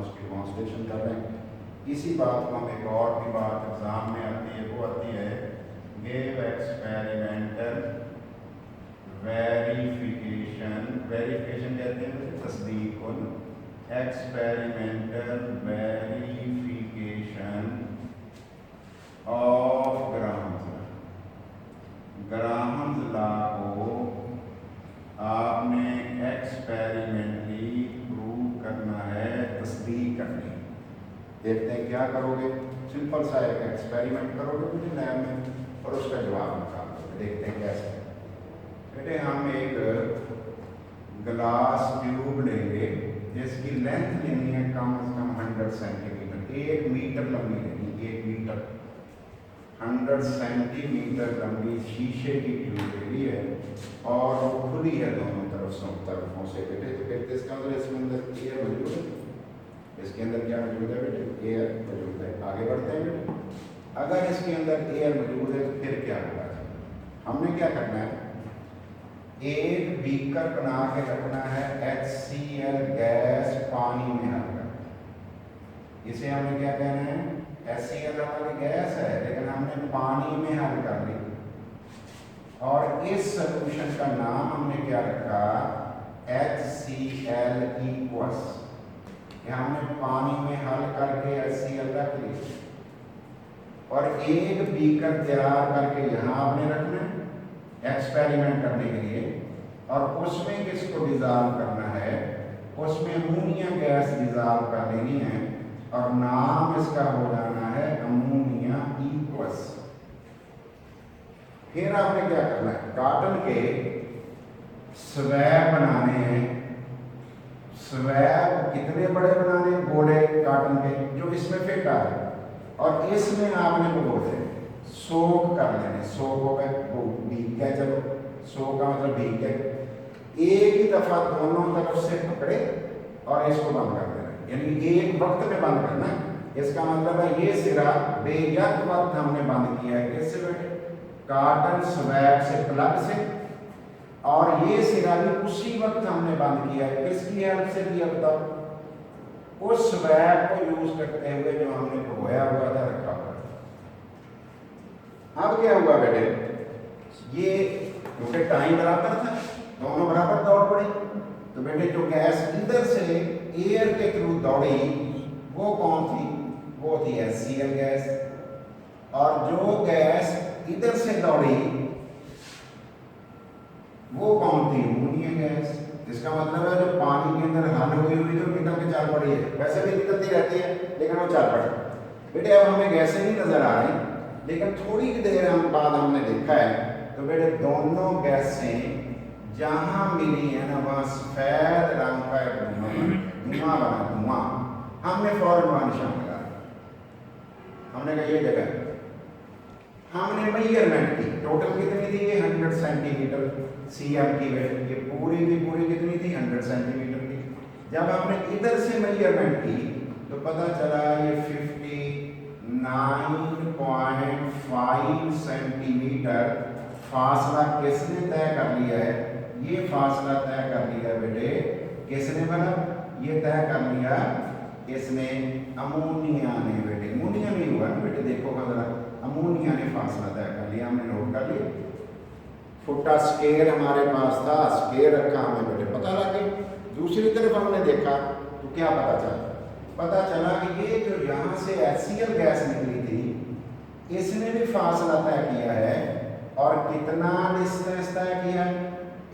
उसकी डिमॉन्स्ट्रेशन कर रहे हैं। इसी बात को हम एक और भी बात एग्जाम में आती है, वो आती है गिव एक्सपेरिमेंटल वेरिफिकेशन। वेरिफिकेशन कहते हैं तस्दीक को, experimental verification of Graham's law. Graham's law को आपने एक्सपेरिमेंटली प्रूव करना है, तस्दीक करनी है। देखते हैं क्या करोगे। सिंपल सा एक एक्सपेरिमेंट करोगे मुझे लैब में और उसका जवाब निकालोगे। देखते हैं कैसे। बेटे हम एक ग्लास ट्यूब लेंगे जिसकी लेंथ लेनी है कम से कम 100 सेंटीमीटर, 1 मीटर लंबी लेनी, 1 मीटर 100 सेंटीमीटर लंबी शीशे की ट्यूब लेनी है और वो खुली है दोनों तरफों से। बेटे तो कहते इसके अंदर एयर मौजूद है। इसके अंदर क्या मौजूद है बेटे? एयर मौजूद है। आगे बढ़ते हैं बेटे। अगर इसके अंदर एयर मौजूद है तो फिर क्या होगा? हमने क्या करना है, एक बीकर बना के रखना है HCl गैस पानी में हल कर। इसे हमने क्या कहना है? HCl हमारी गैस है लेकिन हमने पानी में हल कर ली और इस सोल्यूशन का नाम हमने क्या रखा? HCl equals. हमने पानी में हल करके HCl रख ली और एक बीकर तैयार करके यहाँ आपने रखना है एक्सपेरिमेंट करने के लिए और उसमें किसको डिजॉल्व करना है? उसमें अमोनिया गैस डिजॉल्व कर लेनी है और नाम इसका हो जाना है अमोनिया इक्वस। फिर आपने क्या करना है? कॉटन के स्वैब बनाने हैं। स्वैब कितने बड़े बनाने? गोले कॉटन के जो इसमें फिट आ रहे और इसमें आपने भिगो देने, सोक कर लेने। सोक हो गए, वो भीग गया, चलो सोक का मतलब भीग गया। एक ही दफा दोनों तरफ से पकड़े और इसको बंद कर देना, यानी एक वक्त में बंद करना। इसका मतलब है ये सिरा बेयक वक्त हमने बंद किया है। किससे बेटे? कॉटन स्वैब से, प्लग से। और ये सिरा भी उसी वक्त हमने बंद किया है। किसकी हेल्प से किया बताओ? उस स्वैब को यूज करते हुए जो हमने भिगोया हुआ था, रखा हुआ था। अब क्या हुआ बेटे? ये क्योंकि टाइम बराबर था, दोनों बराबर दौड़ पड़ी, तो बेटे जो गैस इधर से एयर के थ्रू दौड़ी वो कौन थी? वो थी HCl गैस। और जो गैस इधर से दौड़ी वो कौन थी? Ammonia gas. इसका मतलब है जो पानी के अंदर हल हुई हुई जो निकल के चल पड़ी है, वैसे भी निकलती रहती है लेकिन वो चल पड़ी। बेटे अब हमें गैसें नहीं नजर आ रही लेकिन थोड़ी देर हम बाद हमने देखा है तो बेटे दोनों गैसें जहां मिली है ना वहां सफेद रंग का धुआं बना, धुआं। हमने फौरन वहां निशान लगा, हमने कहा ये जगह। हमने मेजरमेंट की, टोटल कितनी थी? ये 100 सेंटीमीटर CM की वैल्यू, ये पूरी की पूरी कितनी थी? 100 सेंटीमीटर की। जब हमने इधर से मेजरमेंट की तो पता चला ये 59.5 सेंटीमीटर फासला किसने तय कर लिया है? ये फासला तय कर लिया बेटे किसने? बना ये तय कर लिया इसने, अमोनिया ने। बेटे अमोनिया नहीं हुआ ना बेटे, देखो जरा, अमोनिया ने फासला तय कर लिया। हमने नोट कर लिया। फुटा स्केल हमारे पास था, स्केल रखा हमने बेटे, पता लगा। दूसरी तरफ हमने देखा तो क्या पता चला? पता चला कि ये जो यहाँ से HCl गैस निकली थी इसने भी फासला तय किया है। और कितना डिस्टेंस तय किया?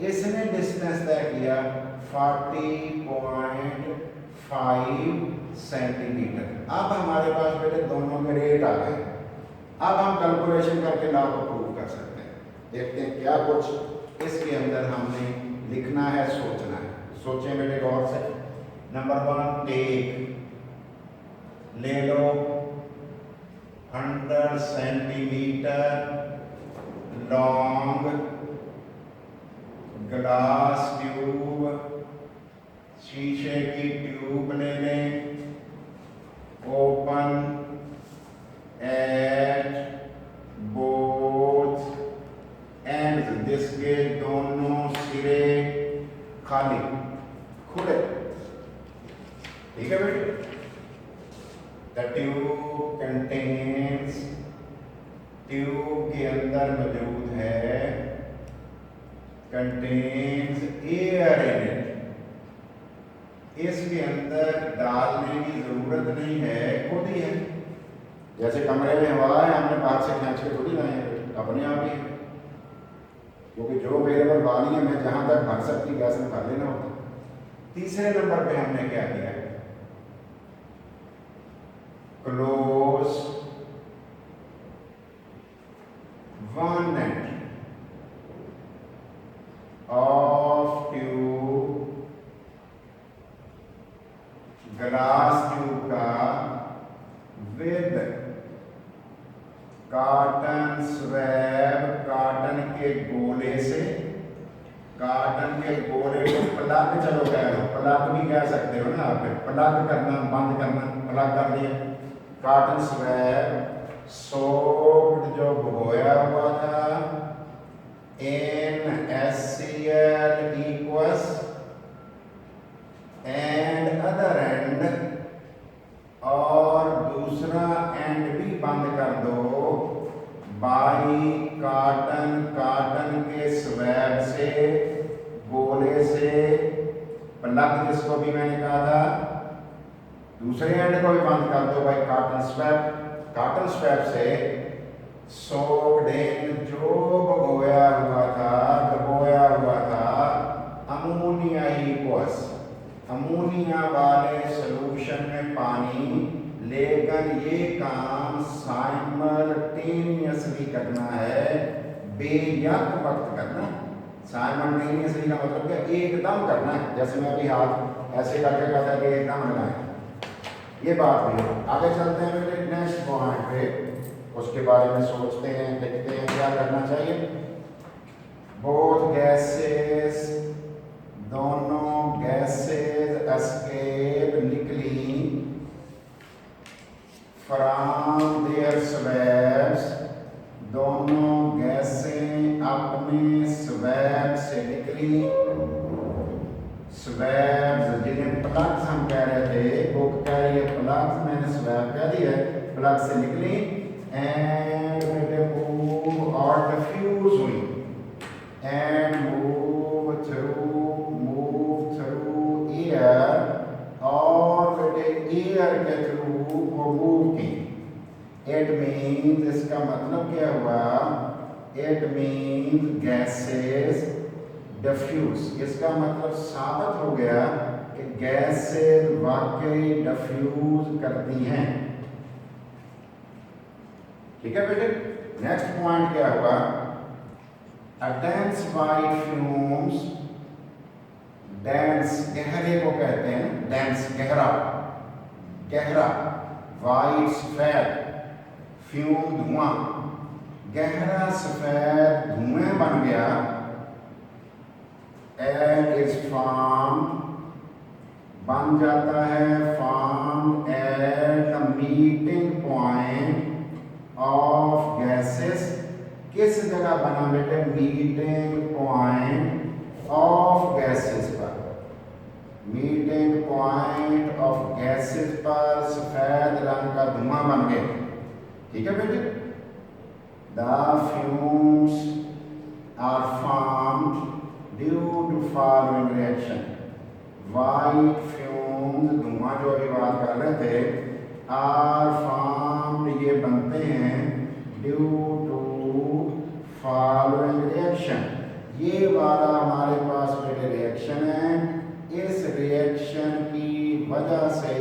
इसने डिस्टेंस तय किया 40.5 सेंटीमीटर। अब हमारे पास बेटे दोनों के रेट आ गए। अब हम कैलकुलेशन करके लॉ को प्रूव कर सकते हैं। देखते हैं क्या कुछ इसके अंदर हमने लिखना है, सोचना है। सोचें बेटे गौर से। नंबर 1, टेक, ले लो 100 सेंटीमीटर लॉन्ग ग्लास ट्यूब, शीशे की ट्यूब ले लें, ओपन एट बोथ एंड्स, जिसके दोनों सिरे खाली, खुले। ठीक है बेटे? द ट्यूब कंटेन्स, ट्यूब के अंदर मौजूद है, कंटेन्स एयर इन इट, इसके अंदर डालने की जरूरत नहीं है, खुद ही है। जैसे कमरे में हवा है, हमने बाहर से खींच के थोड़ी लाए हैं, अपने आप ही है, क्योंकि जो अवेलेबल वाली है मैं जहां तक भर सकती गैस में भर लेना होता। तीसरे नंबर पे हमने क्या किया, close one end of tube, glass tube का विद कॉटन स्वैब, कॉटन के गोले से, कॉटन के गोले को प्लग, चलो कह लो प्लग भी कह सकते हो ना आप, प्लग करना, बंद करना, प्लग कर दिया। कॉटन स्वैब सोक्ड, जो भिगोया हुआ था, इन HCl equals and other and, और दूसरा एंड भी बंद कर दो बाई कॉटन, कॉटन के स्वैब से, गोले से, प्लग जिसको भी मैंने कहा था, दूसरे एंड को भी बंद कर दो भाई कॉटन स्वैब, कॉटन स्वैब से सोक्ड इन, जो भिगोया हुआ था अमोनिया इक्वस, अमोनिया वाले सॉल्यूशन में पानी, लेकिन ये काम साइमल्टेनियसली करना है, बेयक वक्त करना। साइमल्टेनियसली का मतलब क्या, एकदम करना है। जैसे मैं अभी हाथ ऐसे करके कहता कि एकदम लगाएं, ये बात भी है। आगे चलते हैं मेरे नेक्स्ट पॉइंट पे, उसके बारे में सोचते हैं, देखते हैं क्या करना चाहिए। बोथ गैसेस, दोनों गैसेस एस्केप, निकली फ्रॉम देयर स्वैब्स, दोनों गैसें अपने स्वैब से निकली। स्वैब्स जिन्हें प्लग्स हम कह रहे थे, बुक कह रही है प्लग्स, मैंने स्वैब कह दी है, प्लग से निकली एंड मूव और डिफ्यूज हुई, एंड मूव थ्रू एयर, और एयर के थ्रू वो मूव की। इट मीन्स, इसका मतलब क्या हुआ, इट मीन्स गैसेस डिफ्यूज, इसका मतलब साबित हो गया कि गैसेस वाकई डिफ्यूज करती हैं। ठीक है बेटे। नेक्स्ट पॉइंट क्या हुआ, डेंस वाइट फ्यूम्स, डेंस गहरे को कहते हैं, डेंस गहरा, गहरा, वाइट सफेद, फ्यूम धुआं, गहरा सफेद धुएं बन गया, एट इज फॉर्म, बन जाता है, form at the meeting point of gases, किस जगह बना बेटे, मीटिंग पॉइंट ऑफ गैसेस पर, मीटिंग पॉइंट ऑफ गैसेस पर सफेद रंग का धुआं बन गया। ठीक है बेटे। The fumes are formed due to following reaction, white fumes, धुआं जो अभी बात कर रहे थे, आर फॉर्म्ड, ये बनते हैं, ड्यू टू फॉलोइंग रिएक्शन, ये वाला हमारे पास बेटे रिएक्शन है, इस रिएक्शन की वजह से,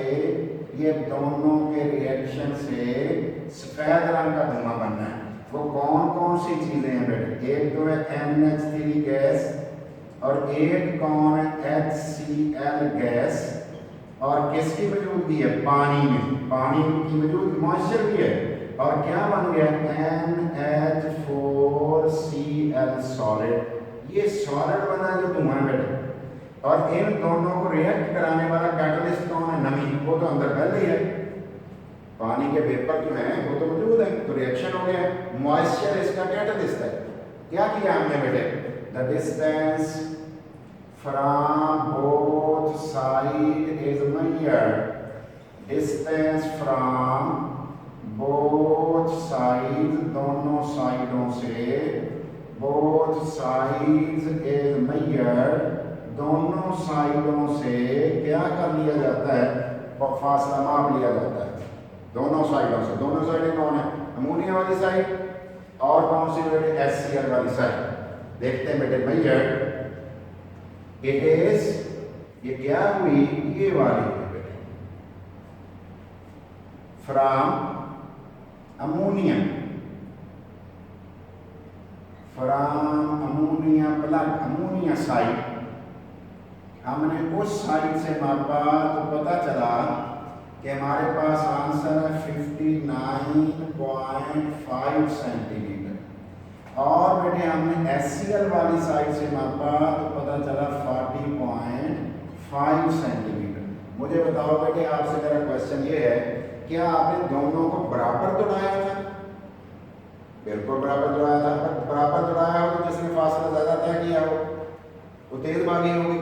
ये दोनों के रिएक्शन से सफेद रंग का धुआं बनना है। वो कौन कौन सी चीजें हैं बेटे, एक तो है NH3 गैस, और एक कौन है HCl गैस, और किसकी मौजूदगी है, पानी में, पानी की मौजूद, मॉइस्चर भी है, और क्या बन गया, NH4Cl सॉलिड, ये सॉलिड बना जो धुआं बेटे। और इन दोनों को रिएक्ट कराने वाला कैटलिस्ट कौन है, नमी, वो तो अंदर पहले ही है, पानी के वेपर जो है वो तो मौजूद है, तो रिएक्शन हो गया, मॉइस्चर इसका कैटलिस्ट है। क्या किया हमने बेटे, the distance from both side is measured, distance from both side, दोनों साइडों से, बोथ साइड्स इज मेजर्ड, दोनों साइडों से क्या कर लिया जाता है, फासला माप लिया जाता है दोनों साइडों से। दोनों साइडें कौन है, अमोनिया वाली साइड और कौन सी बेटे, HCl वाली साइड। देखते हैं बेटे, मेजर्ड इट इज, ये क्या हुई, ये वाली है बेटे, from ammonia, from ammonia plug, ammonia side, हमने उस साइड से मापा तो पता चला कि हमारे पास आंसर है 59.5 सेंटीमीटर। और बेटे हमने HCl वाली साइड से मापा तो पता चला 40.5 सेंटीमीटर। मुझे बताओ बेटे, आपसे मेरा क्वेश्चन ये है, क्या आपने दोनों को बराबर दौड़ाया था? बिल्कुल बराबर दौड़ाया था। बराबर दौड़ाया हो तो जिसने फासला ज्यादा तय किया हो वो तेज भागी होगी,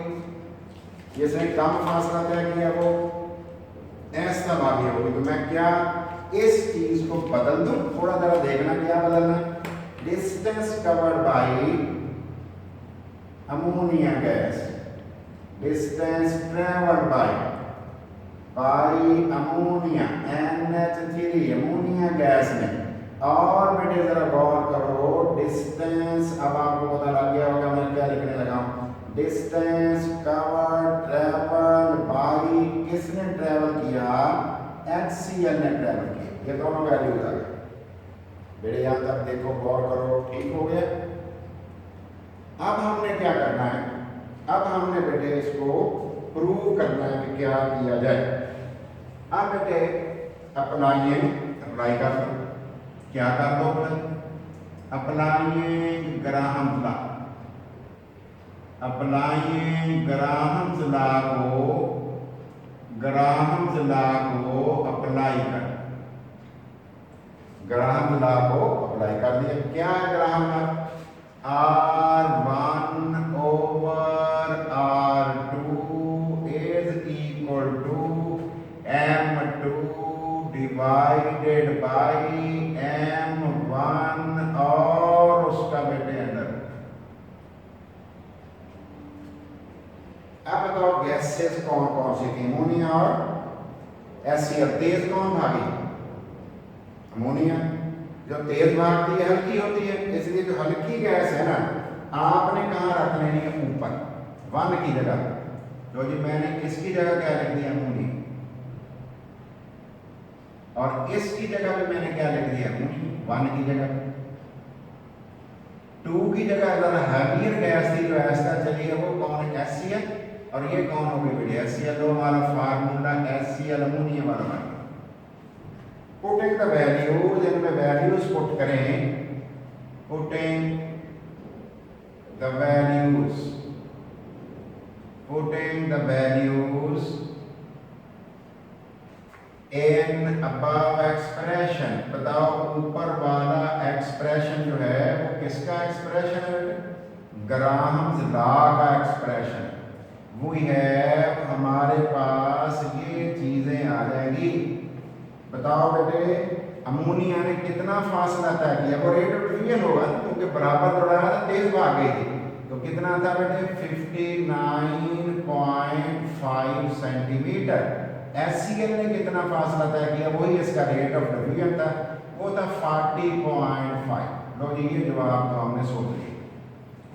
जिसने कम फासला तय किया वो ऐसा भागी होगी। तो मैं क्या इस चीज को बदल दूं, थोड़ा जरा देखना क्या बदलना है। Distance covered by ammonia gas, distance travelled by ammonia NH3, ammonia gas में। और बेटे जरा गौर करो, डिस्टेंस, अब आपको पता लग गया होगा मैं क्या लिखने लगा हूं, डिस्टेंस कवर ट्रेवल बाई, किसने ट्रेवल किया, HCl ने ट्रेवल किया। ये दोनों वैल्यूज आ गए बेटे, यहां तक देखो, गौर करो, ठीक हो गया। अब हमने क्या करना है, अब हमने बेटे इसको प्रूव करना है कि क्या किया जाए। अब बेटे अप्लाई कर दो, क्या कर दो, apply Graham's law, apply Graham's law को, ग्राहम्स लॉ को अप्लाई कर, ग्राहम्स लॉ को अप्लाई कर दिया। क्या है Graham law, R1 over R2 is equal to M2 divided by M1 और उसका बेटे अंडर। अब बताओ गैसेस कौन कौन सी थी, अमोनिया और HCl। तेज कौन भागी, अमोनिया। जो तेज भागती है हल्की होती है, इसलिए जो हल्की गैस है ना, आपने कहाँ रख लेनी है, ऊपर 1 की जगह। तो जी मैंने इसकी जगह क्या लिख दिया, अमोनिया, और इसकी जगह पे मैंने क्या लिख दिया, अमोनिया 1 की जगह। 2 की जगह अगर हैवियर गैस थी जो ऐसा चली है वो कौन है, HCl, और ये कौन हो गई बेटे, HCl। तो हमारा फार्मूला HCl अमोनिया वाला बन। पुटिंग द वैल्यूज, इनमें वैल्यूज पुट करें, putting the values, putting the values in above expression. बताओ ऊपर वाला एक्सप्रेशन जो है वो किसका एक्सप्रेशन है बेटे, ग्राहम्स लॉ का एक्सप्रेशन। वही है हमारे पास, ये चीजें आ जाएगी। बताओ बेटे अमोनिया ने कितना फासला तय किया, वो रेट ऑफ डिवीजन होगा क्योंकि बराबर दौड़ाया था, तेज भाग गई थी। तो कितना था बेटे, 59.5 सेंटीमीटर। HCl ने कितना फासला तय किया, वही इसका रेट ऑफ डिवीजन था, वो था 40.5। लो जी ये जवाब तो हमने सोच लिया,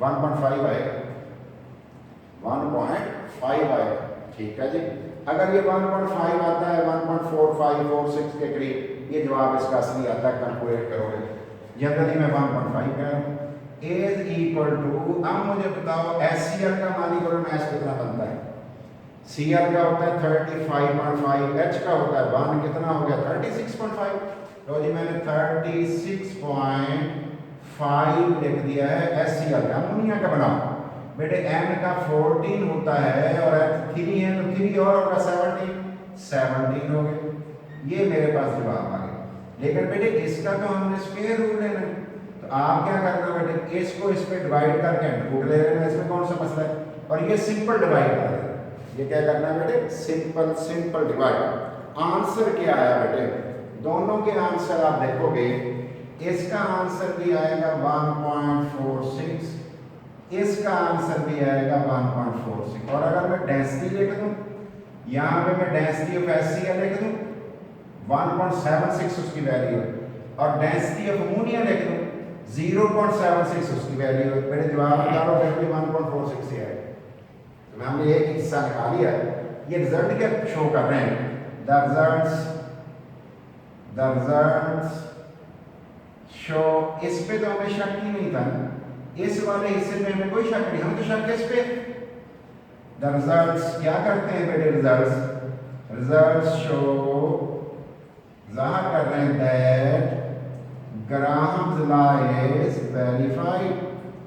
1.5 आएगा, 1.5 आएगा, ठीक है जी। अगर ये 1.5 आता है, 1.4546 के करीब, ये जवाब इसका असली आता है, कैलकुलेट करोगे। जनरली मैं 1.5 कह रहा हूँ। इज इक्वल टू, अब मुझे बताओ HCl का मालिकुलर मास कितना बनता है, Cl का होता है 35.5, H का होता है 1, कितना हो गया 36.5। तो जी मैंने 36.5 लिख दिया है HCl का। अमोनिया का बनाओ बेटे, M का 14 होता है और H 3 है तो 3 और होगा 17 हो गए। ये मेरे पास जवाब आ गया। लेकिन बेटे इसका तो हमने स्क्वायर रूट लेना है, तो आप क्या करना बेटे, इसको इस पे डिवाइड करके रूट ले लेना, इसमें कौन सा मसला है। और ये सिंपल डिवाइड कर देना, ये क्या करना है बेटे, सिंपल डिवाइड। आंसर क्या आया बेटे, दोनों के आंसर आप देखोगे, इसका आंसर भी आएगा 1.46, इसका आंसर भी आएगा 1.46। और अगर मैं डेंसिटी लिख दूं, यहाँ पे मैं डेंसिटी ऑफ HCl लिख दूं 1.76 उसकी वैल्यू है, और डेंसिटी ऑफ अमोनिया लिख दूं 0.76 उसकी वैल्यू है। मेरे जवाब निकालो फिर भी 1.46 से आएगा। तो हमने एक हिस्सा निकाल लिया। ये रिजल्ट क्या शो कर रहे हैं, द रिजल्ट्स शो, इस पे तो हमें शक ही नहीं था, इस वाले हिस्से में हमें कोई शक नहीं, हमें तो शक है इस पे। द रिजल्ट्स क्या करते हैं बेटे, रिजल्ट्स शो, जाहिर कर रहे हैं that Graham's law is verified,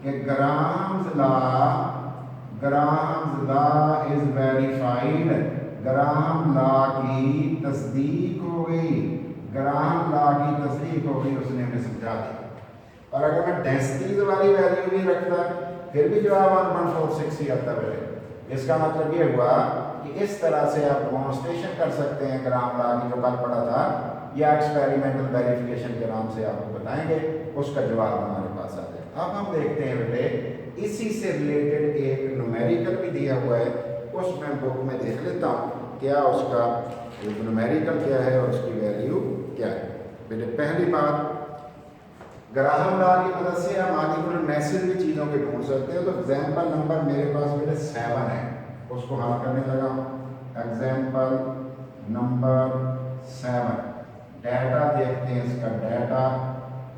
कि Graham's law is verified, Graham law की तस्दीक हो गई, ग्राहम लॉ की तस्दीक हो गई, उसने हमें समझा दिया। और अगर मैं डेंसिटीज वाली वैल्यू भी रखता फिर भी जवाब 1.46 ही आता है। इसका मतलब ये हुआ कि इस तरह से आप डेमोंस्ट्रेशन कर सकते हैं ग्राहम लॉ की, जो कल पढ़ा था, या एक्सपेरिमेंटल वेरिफिकेशन के नाम से आपको बताएंगे, उसका जवाब हमारे पास आ जाए। अब हम देखते हैं बेटे, इसी से रिलेटेड एक न्यूमेरिकल भी दिया हुआ है, उसमें बुक में देख लेता हूँ क्या उसका न्यूमेरिकल क्या है और उसकी वैल्यू क्या है। बेटे पहली बात, ग्राहम लॉ की मदद से हम मॉलिक्यूलर भी चीज़ों के ढूंढ सकते हैं। तो एग्जाम्पल नंबर मेरे पास बेटे 7 है, उसको हल करने लगा हूँ। एग्जाम्पल नंबर 7, डाटा देखते हैं, इसका डाटा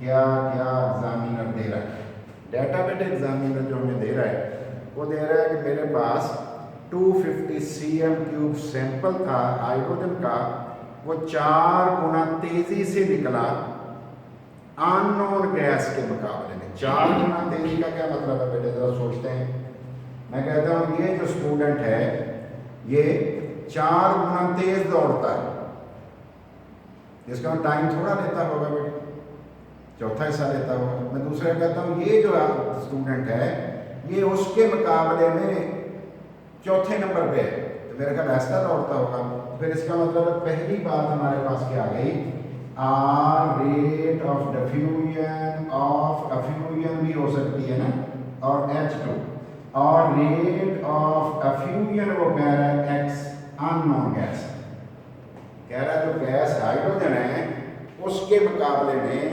क्या क्या एग्जामिनर दे रहा है। डाटा बेटे एग्जामिनर जो हमें दे रहा है वो दे रहा है कि मेरे पास 250 cm³ सैंपल था हाइड्रोजन का, वो 4 गुना तेजी से निकला अननोन गैस के मुकाबले में। 4 गुना तेजी का क्या मतलब है बेटे, जरा सोचते हैं। मैं कहता हूँ ये जो स्टूडेंट है ये 4 गुना तेज दौड़ता है, जिसका टाइम थोड़ा लेता होगा बेटे, चौथा हिस्सा लेता होगा। मैं दूसरा कहता हूँ ये जो स्टूडेंट है ये उसके मुकाबले में चौथे नंबर पे है, तो मेरे ख्याल ऐसा दौड़ता होगा। फिर इसका मतलब है पहली बात हमारे पास क्या आ गई, आर रेट ऑफ डिफ्यूजन भी हो सकती है ना, और H2, और रेट ऑफ डिफ्यूजन वो कह रहा है X अननोन गैस, कह रहा है जो गैस हाइड्रोजन है उसके मुकाबले में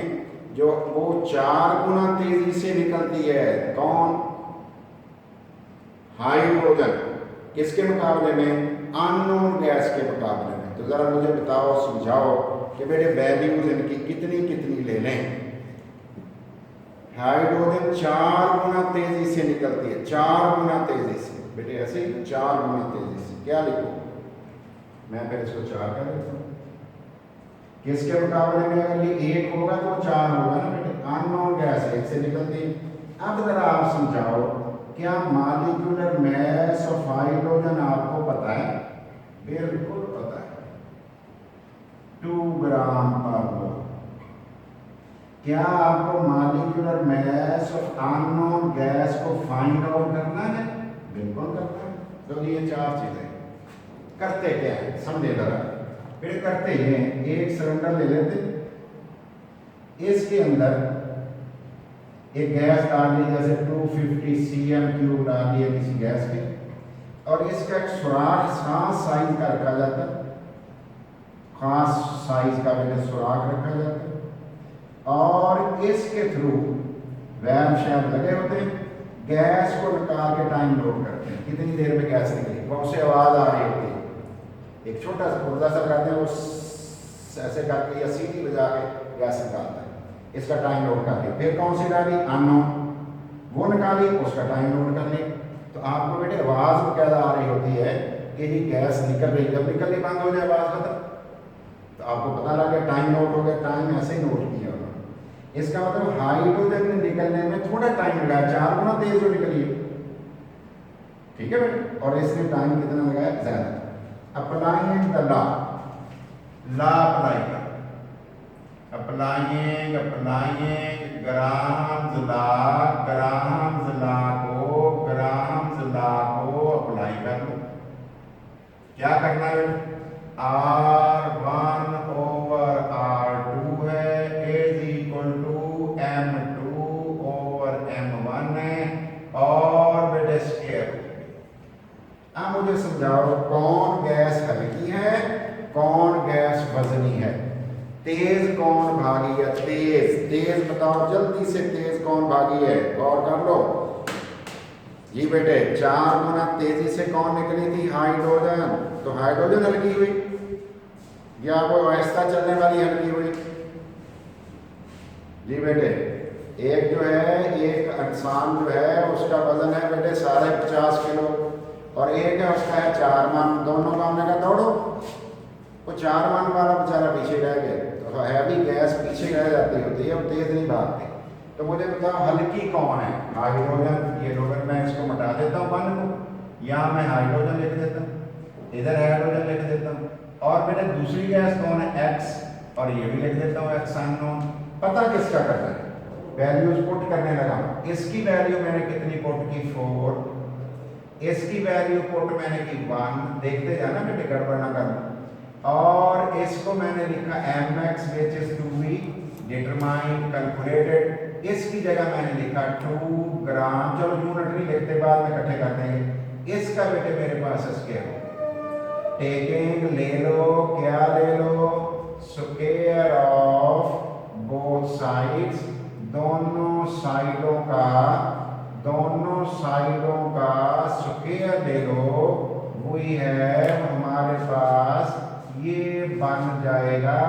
जो वो 4 गुना तेजी से निकलती है। कौन, हाइड्रोजन, किसके मुकाबले में, अननोन गैस के मुकाबले में। तो जरा मुझे बताओ, समझाओ कि बेटे वैल्यूज इनकी कितनी कितनी ले लें। हाइड्रोजन 4 गुना तेजी से निकलती है, 4 गुना तेजी से बेटे, ऐसे ही 4 गुना तेजी से। क्या लिखो, मैं फिर इसको 4 कर देता हूँ। किसके मुकाबले में, अगर ये 1 होगा तो 4 होगा ना बेटे, अननोन गैस 1 से निकलती है। अब जरा आप समझाओ, क्या मॉलिक्यूलर मास ऑफ हाइड्रोजन आपको पता है? बिल्कुल पता है, 2 ग्राम पर मोल। क्या आपको molecular mass of unknown gas को फाइंड आउट करना है? बिल्कुल करना है। तो ये 4 चीजें करते क्या है समझे जरा। फिर करते हैं, एक सिलेंडर ले लेते, इसके अंदर एक गैस डाल ली, जैसे 250 cm³ डाल लिया किसी गैस के, और इसका एक सुराख खास साइज का रखा जाता है, खास साइज का बेटे सुराख रखा जाता है, और इसके थ्रू वैल्व शैल्व लगे होते हैं, गैस को निकाल के टाइम नोट करते हैं, कितनी देर में गैस निकली, बहुत से आवाज़ आ रही होती है, एक छोटा सा पुर्जा सा करते हैं, वो ऐसे करके या सीटी बजा के गैस निकालता है, इसका टाइम नोट कर लिया। फिर कौन सी डाली, अननोन, वो निकाली, उसका टाइम नोट कर लिया। तो आपको बेटे आवाज़ बकायदा आ रही होती है कि ये गैस निकल रही, जब निकलनी बंद हो जाए आवाज़ खत्म, तो आपको पता लग गया, टाइम नोट हो गया, टाइम ऐसे ही नोट किया उन्होंने। इसका मतलब हाइड्रोजन ने निकलने में थोड़ा टाइम लगाया, 4 गुना तेज जो निकली है, ठीक है बेटे, और इसने टाइम कितना लगाया, ज़्यादा। अप्लाइंग द लॉ अप्लाई कर, अप्लाइंग ग्राहम्स लॉ को अप्लाई कर लो। क्या करना है, आर तेज कौन भागी है? तेज, तेज बताओ जल्दी से, तेज कौन भागी है? और कर लो जी बेटे। 4 गुना तेजी से कौन निकली थी? हाइड्रोजन। तो हाइड्रोजन हल्की हुई या वो आहिस्ता चलने वाली हल्की हुई? जी बेटे, एक जो है, एक इंसान जो है उसका वजन है बेटे 50.5 किलो और एक है उसका है 4 मन। दोनों का हमने कहा दौड़ो, वो 4 मन वाला बेचारा पीछे रह गया। तो हैवी गैस पीछे रह जाती होती है, अब तेज नहीं भागती। तो मुझे बताओ हल्की कौन है? हाइड्रोजन। ये अगर मैं इसको मिटा देता हूँ 1 को, यहाँ मैं हाइड्रोजन लिख देता हूँ, इधर हाइड्रोजन लिख देता हूँ, और मेरे दूसरी गैस कौन है? X, और ये भी लिख देता हूँ X अननोन। पता किसका करना है? वैल्यूज पुट करने लगा। इसकी वैल्यू मैंने कितनी पुट की? 4। इसकी वैल्यू पुट मैंने की 1। देखते जाना बेटे, गड़बड़ ना करना। और इसको मैंने लिखा mx which is to be determined calculated। इसकी जगह मैंने लिखा 2 ग्राम। चलो यूनिट नहीं लिखते, बाद में इकट्ठे कर देंगे। इसका बेटे मेरे पास स्केयर टेकिंग ले लो, क्या ले लो? स्क्वायर ऑफ बोथ साइड्स, दोनों साइडों का स्क्वायर ले लो। वही है हमारे पास, ये बन जाएगा।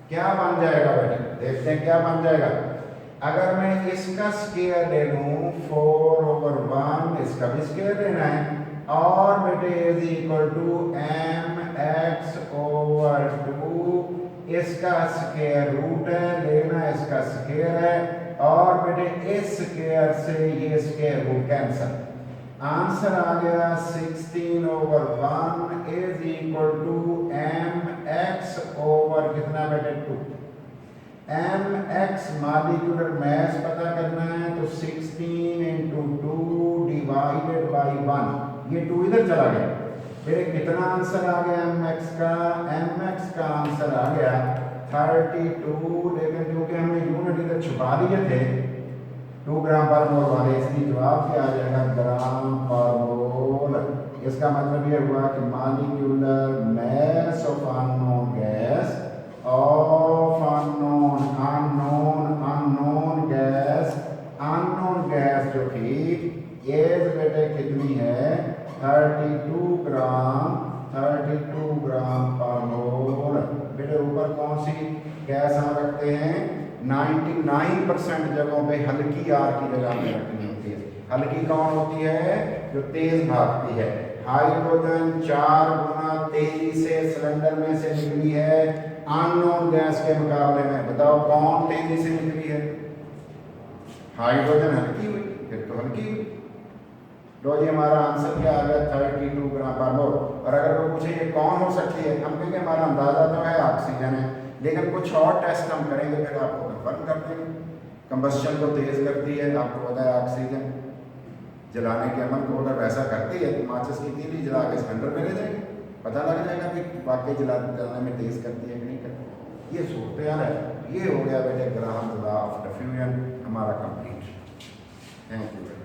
क्या बन जाएगा बेटे? देखते हैं क्या बन जाएगा। अगर मैं इसका स्क्वायर ले लूं 4/1, इसका भी स्क्वायर लेना है, और बेटे इज इक्वल टू mx/2। इसका स्क्वायर रूट है, लेना इसका स्क्वायर है, और बेटे इस स्क्वायर से ये स्क्वायर रूट कैंसिल। आंसर आ गया 16/1 is equal to mx over कितना बेटे? 2। mx मॉलिक्यूलर मास पता करना है, तो 16 × 2 डिवाइडेड बाई 1। ये 2 इधर चला गया। फिर कितना आंसर आ गया mx का? mx का आंसर आ गया 32। लेकिन क्योंकि हमने यूनिट इधर छुपा दिए थे 2 ग्राम पर मोल वाले, इसलिए जवाब क्या आ जाएगा? ग्राम पर मोल। इसका मतलब ये हुआ कि molecular mass of unknown gas unknown gas जो थी एज बेटे कितनी है? 32 ग्राम पर मोल। बेटे ऊपर कौन सी गैस हम रखते हैं? 99% जगहों पे हल्की आर की जगह में रखनी होती है। हल्की कौन होती है? जो तेज भागती है। हाइड्रोजन 4 गुना तेजी से सिलेंडर में से निकली है अननोन गैस के मुकाबले में। बताओ कौन तेजी से निकली है? हाइड्रोजन हल्की हुई, फिर तो हल्की हुई। तो ये हमारा आंसर क्या आ गया? 32 ग्राम पर मोल। और अगर वो पूछे ये कौन हो सकती है, हम कहेंगे हमारा अंदाजा तो है ऑक्सीजन है, लेकिन कुछ और टेस्ट हम करेंगे, फिर आपको कंफर्म कर देंगे। कंबस्शन को तेज करती है, आपको पता है ऑक्सीजन। जलाने के अमल को अगर वैसा करती है तो माचिस की तीली जला के सिलेंडर में ले जाएंगे, पता लग जाएगा कि वाकई जलाने में तेज करती है कि नहीं करती। ये सूरत हाल है। ये हो गया बेटे ग्राहम लॉ ऑफ डिफ्यूजन हमारा कंप्लीट। Thank you.